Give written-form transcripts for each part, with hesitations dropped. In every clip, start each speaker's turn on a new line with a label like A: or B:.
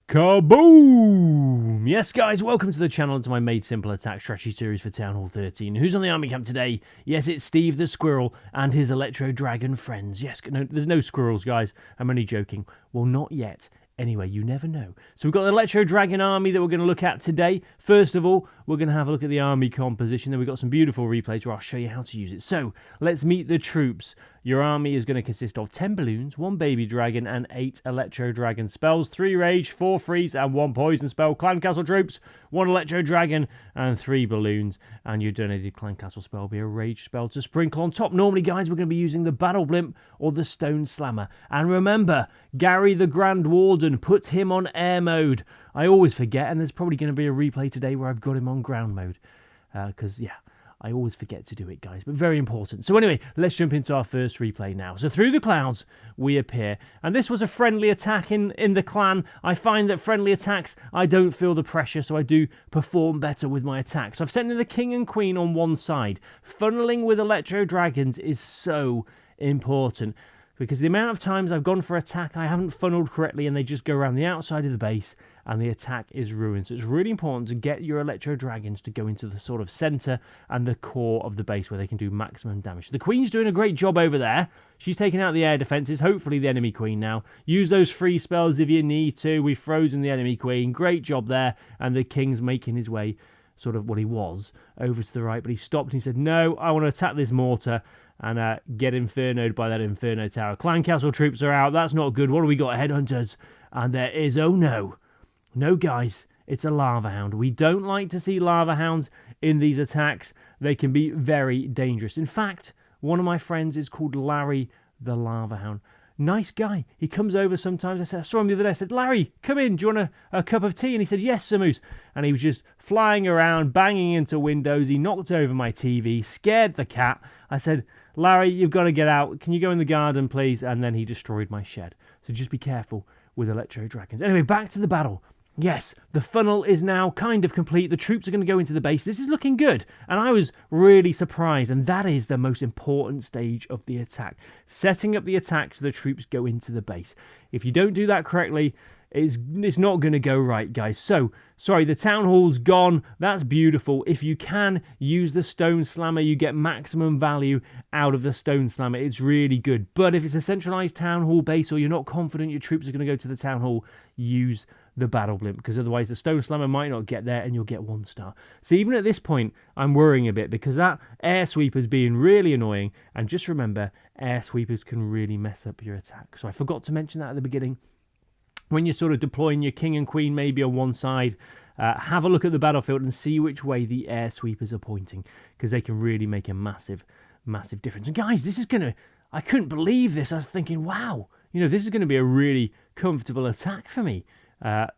A: Kaboom! Yes, guys, welcome to the channel and to my Made Simple Attack Strategy series for Town Hall 13. Who's on the army camp today? Yes, it's Steve the Squirrel and his Electro Dragon friends. Yes, no, there's no squirrels, guys. I'm only joking. Well, not yet. Anyway, you never know. So we've got the Electro Dragon army that we're going to look at today. First of all, we're going to have a look at the army composition. Then we've got some beautiful replays where I'll show you how to use it. So, let's meet the troops. Your army is going to consist of 10 balloons, 1 baby dragon, and 8 Electro Dragon spells, 3 rage, 4 freeze, and 1 poison spell. Clan Castle troops, 1 Electro Dragon, and 3 balloons. And your donated Clan Castle spell will be a rage spell to sprinkle on top. Normally, guys, we're going to be using the Battle Blimp or the Stone Slammer. And remember, Gary the Grand Warden, put him on air mode. I always forget, and there's probably going to be a replay today where I've got him on ground mode. Because, yeah, I always forget to do it, guys, but very important. So anyway, let's jump into our first replay now. So through the clouds, we appear. And this was a friendly attack in the clan. I find that friendly attacks, I don't feel the pressure, so I do perform better with my attacks. So I've sent in the king and queen on one side. Funneling with Electro Dragons is so important, because the amount of times I've gone for attack, I haven't funneled correctly, and they just go around the outside of the base, and the attack is ruined. So it's really important to get your Electro Dragons to go into the sort of centre and the core of the base where they can do maximum damage. The Queen's doing a great job over there. She's taking out the air defences, hopefully the enemy Queen now. Use those free spells if you need to. We've frozen the enemy Queen. Great job there. And the King's making his way, sort of what he was, over to the right. But he stopped and he said, no, I want to attack this mortar and get infernoed by that Inferno Tower. Clan Castle troops are out. That's not good. What do we got? Headhunters. And there is, oh no. No, guys, it's a Lava Hound. We don't like to see Lava Hounds in these attacks. They can be very dangerous. In fact, one of my friends is called Larry the Lava Hound. Nice guy. He comes over sometimes. I saw him the other day. I said, Larry, come in. Do you want a cup of tea? And he said, yes, Samoose. And he was just flying around, banging into windows. He knocked over my TV, scared the cat. I said, Larry, you've got to get out. Can you go in the garden, please? And then he destroyed my shed. So just be careful with Electro Dragons. Anyway, back to the battle. Yes, the funnel is now kind of complete. The troops are going to go into the base. This is looking good. And I was really surprised. And that is the most important stage of the attack. Setting up the attack so the troops go into the base. If you don't do that correctly, it's not going to go right, guys. So, sorry, the town hall's gone. That's beautiful. If you can use the Stone Slammer, you get maximum value out of the Stone Slammer. It's really good. But if it's a centralized town hall base or you're not confident your troops are going to go to the town hall, use the Battle Blimp, because otherwise the Stone Slammer might not get there and you'll get 1 star. So even at this point, I'm worrying a bit because that air sweeper's being really annoying. And just remember, air sweepers can really mess up your attack. So I forgot to mention that at the beginning. When you're sort of deploying your king and queen maybe on one side, have a look at the battlefield and see which way the air sweepers are pointing, because they can really make a massive, massive difference. And guys, this is going to, I couldn't believe this. I was thinking, wow, you know, this is going to be a really comfortable attack for me.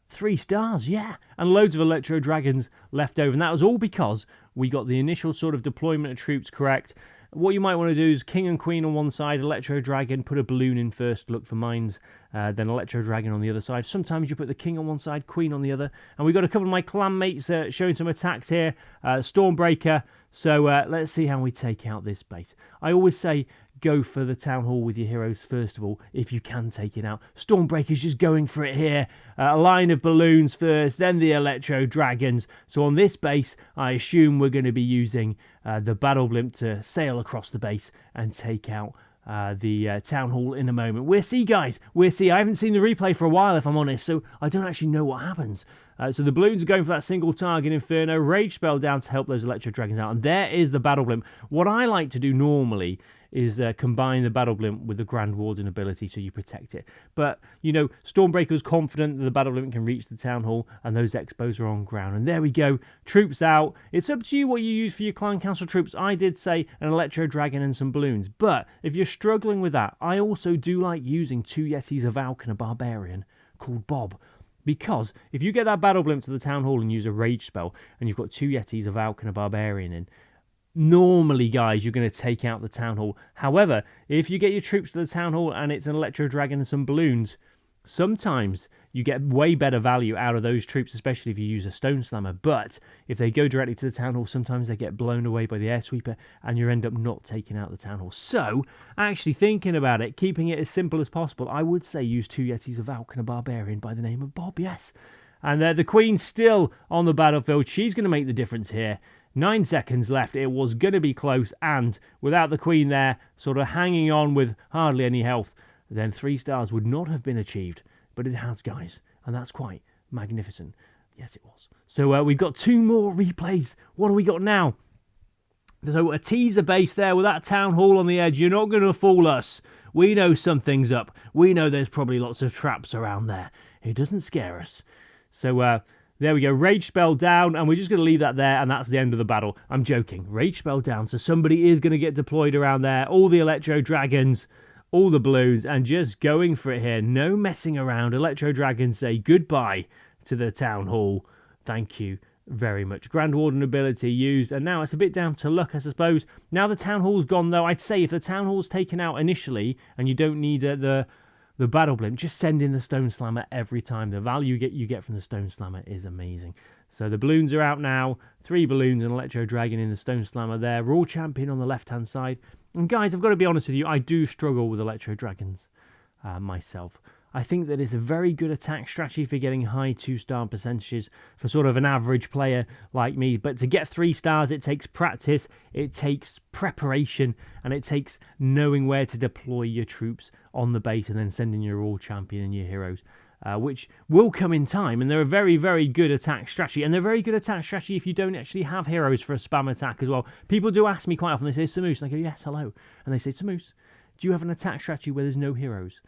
A: 3 stars, yeah. And loads of Electro Dragons left over. And that was all because we got the initial sort of deployment of troops correct. What you might want to do is king and queen on one side, Electro Dragon, put a balloon in first, look for mines, then Electro Dragon on the other side. Sometimes you put the king on one side, queen on the other. And we've got a couple of my clan mates showing some attacks here. Stormbreaker. So let's see how we take out this base. I always say go for the town hall with your heroes first of all, if you can take it out. Stormbreaker's just going for it here. A line of balloons first, then the Electro Dragons. So on this base, I assume we're going to be using the Battle Blimp to sail across the base and take out the town hall in a moment. We'll see, guys. We'll see. I haven't seen the replay for a while, if I'm honest, so I don't actually know what happens. So the balloons are going for that single target Inferno. Rage spell down to help those Electro Dragons out. And there is the Battle Blimp. What I like to do normally is combine the Battle Blimp with the Grand Warden ability so you protect it. But, you know, Stormbreaker was confident that the Battle Blimp can reach the Town Hall and those Expos are on ground. And there we go. Troops out. It's up to you what you use for your Clan Council troops. I did say an Electro Dragon and some balloons. But if you're struggling with that, I also do like using 2 Yetis of Valk and a Barbarian called Bob. Because if you get that Battle Blimp to the Town Hall and use a Rage spell and you've got 2 Yetis of Valk and a Barbarian in, normally, guys, you're going to take out the Town Hall. However, if you get your troops to the Town Hall and it's an Electro Dragon and some balloons, sometimes you get way better value out of those troops, especially if you use a Stone Slammer. But if they go directly to the Town Hall, sometimes they get blown away by the Air Sweeper and you end up not taking out the Town Hall. So, actually thinking about it, keeping it as simple as possible, I would say use 2 Yetis, a Valk and a Barbarian by the name of Bob, yes. And the Queen's still on the battlefield. She's going to make the difference here. 9 seconds left. It was going to be close, and without the Queen there, sort of hanging on with hardly any health, then 3 stars would not have been achieved. But it has, guys, and that's quite magnificent. Yes, it was. So we've got 2 more replays. What do we got now? So a teaser base there with that Town Hall on the edge. You're not going to fool us. We know something's up. We know there's probably lots of traps around there. It doesn't scare us. So there we go. Rage spell down, and we're just going to leave that there, and that's the end of the battle. I'm joking. Rage spell down, so somebody is going to get deployed around there. All the Electro Dragons, all the balloons, and just going for it here. No messing around. Electro Dragons say goodbye to the Town Hall. Thank you very much. Grand Warden ability used, and now it's a bit down to luck, I suppose. Now the Town Hall's gone, though, I'd say if the Town Hall's taken out initially, and you don't need the Battle Blimp, just send in the Stone Slammer every time. The value you get from the Stone Slammer is amazing. So the balloons are out now. 3 balloons and Electro Dragon in the Stone Slammer there. Raw Champion on the left-hand side. And guys, I've got to be honest with you, I do struggle with Electro Dragons myself. I think that it's a very good attack strategy for getting high 2-star percentages for sort of an average player like me. But to get 3 stars, it takes practice, it takes preparation, and it takes knowing where to deploy your troops on the base and then sending your all champion and your heroes, which will come in time. And they're a very, very good attack strategy. And they're very good attack strategy if you don't actually have heroes for a spam attack as well. People do ask me quite often, they say, Samoose, and I go, yes, hello. And they say, Samoose, do you have an attack strategy where there's no heroes?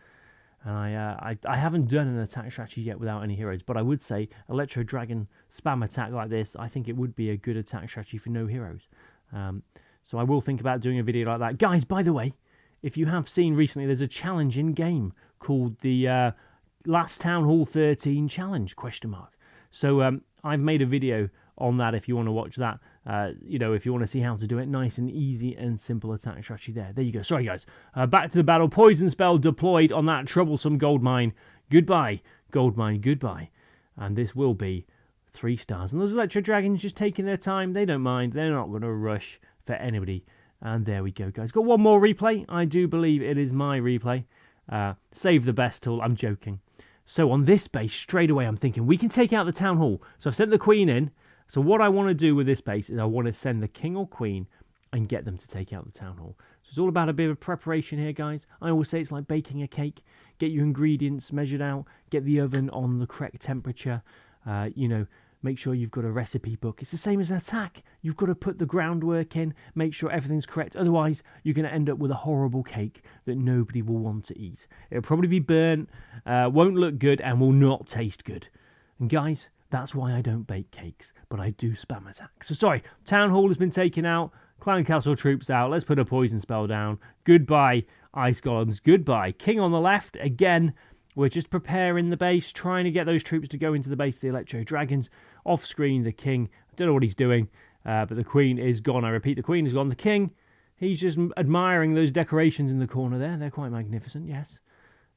A: And I haven't done an attack strategy yet without any heroes, but I would say Electro Dragon spam attack like this, I think it would be a good attack strategy for no heroes. So I will think about doing a video like that. Guys, by the way, if you have seen recently, there's a challenge in game called the Last Town Hall 13 Challenge, ? So I've made a video on that if you want to watch that. You know, if you want to see how to do it, nice and easy and simple attack strategy there. There you go. Sorry, guys. Back to the battle. Poison spell deployed on that troublesome gold mine. Goodbye, gold mine. Goodbye. And this will be 3 stars. And those Electro Dragons just taking their time. They don't mind. They're not going to rush for anybody. And there we go, guys. Got one more replay. I do believe it is my replay. Save the best tool. I'm joking. So on this base, straight away, I'm thinking we can take out the Town Hall. So I've sent the Queen in. So what I want to do with this base is I want to send the King or Queen and get them to take out the Town Hall. So it's all about a bit of preparation here, guys. I always say it's like baking a cake. Get your ingredients measured out. Get the oven on the correct temperature. You know, make sure you've got a recipe book. It's the same as an attack. You've got to put the groundwork in. Make sure everything's correct. Otherwise, you're going to end up with a horrible cake that nobody will want to eat. It'll probably be burnt, won't look good, and will not taste good. And guys, that's why I don't bake cakes, but I do spam attacks. So sorry, Town Hall has been taken out. Clan Castle troops out. Let's put a poison spell down. Goodbye, Ice Golems. Goodbye. King on the left. Again, we're just preparing the base, trying to get those troops to go into the base of the Electro Dragons. Off screen, the King. I don't know what he's doing, but the Queen is gone. I repeat, the Queen is gone. The King, he's just admiring those decorations in the corner there. They're quite magnificent, yes.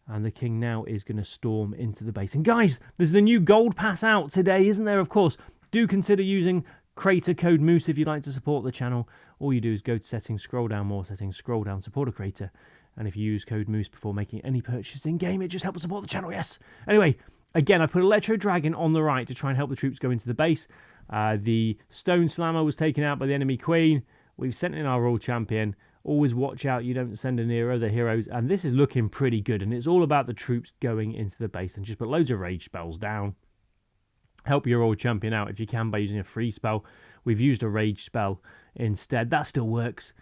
A: And the King now is going to storm into the base. And guys, there's the new gold pass out today, isn't there? Of course, do consider using creator code Moose if you'd like to support the channel. All you do is go to settings, scroll down, more settings, scroll down, support a creator. And if you use code Moose before making any purchase in game, it just helps support the channel, yes. Anyway, again, I've put Electro Dragon on the right to try and help the troops go into the base. The Stone Slammer was taken out by the enemy Queen. We've sent in our Royal Champion. Always watch out you don't send in near other heroes. And this is looking pretty good. And it's all about the troops going into the base. And just put loads of rage spells down. Help your old champion out if you can by using a free spell. We've used a rage spell instead. That still works.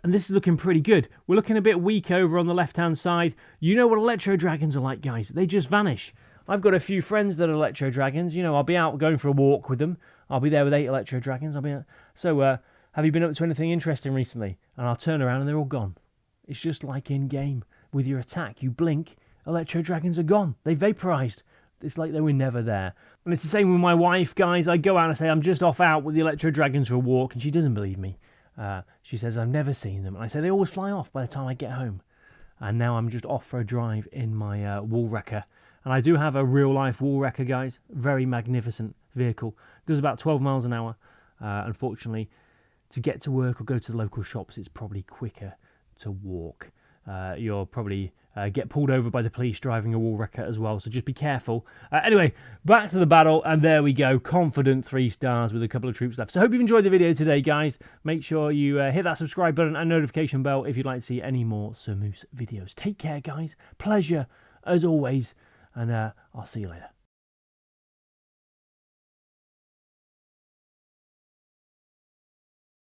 A: And this is looking pretty good. We're looking a bit weak over on the left-hand side. You know what Electro Dragons are like, guys. They just vanish. I've got a few friends that are Electro Dragons. You know, I'll be out going for a walk with them. I'll be there with 8 Electro Dragons. Have you been up to anything interesting recently? And I'll turn around and they're all gone. It's just like in-game. With your attack, you blink, Electro Dragons are gone. They vaporized. It's like they were never there. And it's the same with my wife, guys. I go out and I say, I'm just off out with the Electro Dragons for a walk, and she doesn't believe me. She says, I've never seen them. And I say, they always fly off by the time I get home. and now I'm just off for a drive in my wall wrecker. And I do have a real-life wall wrecker, guys. Very magnificent vehicle. Does about 12 miles an hour. Unfortunately, to get to work or go to the local shops, it's probably quicker to walk. You'll probably get pulled over by the police driving a wall wrecker as well, so just be careful. Anyway, back to the battle, and there we go. Confident 3 stars with a couple of troops left. So I hope you've enjoyed the video today, guys. Make sure you hit that subscribe button and notification bell if you'd like to see any more Sir Moose videos. Take care, guys. Pleasure, as always. And I'll see you later.